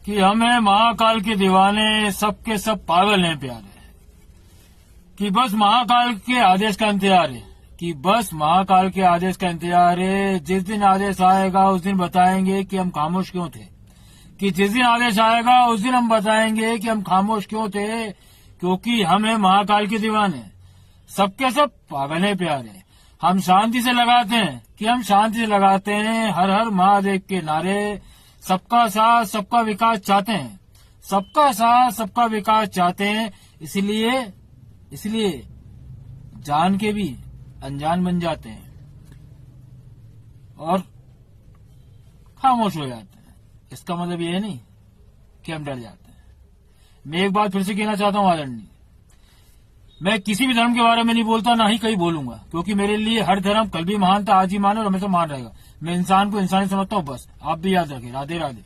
कि हम हैं महाकाल के दीवाने, सबके सब पागल हैं प्यारे, कि बस महाकाल के आदेश का इंतजार है, कि बस महाकाल के आदेश का इंतजार है। जिस दिन आदेश आएगा उस दिन बताएंगे कि हम खामोश क्यों थे, कि जिस दिन आदेश आएगा उस दिन हम बताएंगे कि हम खामोश क्यों थे, क्योंकि हम हैं महाकाल के दीवाने, सबके सब पागल हैं प्यारे। हम शांति से लगाते हैं कि हम शांति से लगाते हैं हर हर महादेव के नारे। सबका साथ सबका विकास चाहते हैं, सबका साथ सबका विकास चाहते हैं। इसलिए जान के भी अनजान बन जाते हैं और खामोश हो जाते हैं। इसका मतलब ये नहीं कि हम डर जाते हैं। मैं एक बात फिर से कहना चाहता हूँ आदरणीय, मैं किसी भी धर्म के बारे में नहीं बोलता, ना ही कहीं बोलूंगा, क्योंकि मेरे लिए हर धर्म कल भी महान था, आज ही महान और हमेशा महान रहेगा। मैं इंसान को इंसान समझता हूँ बस। आप भी याद रखें। राधे राधे।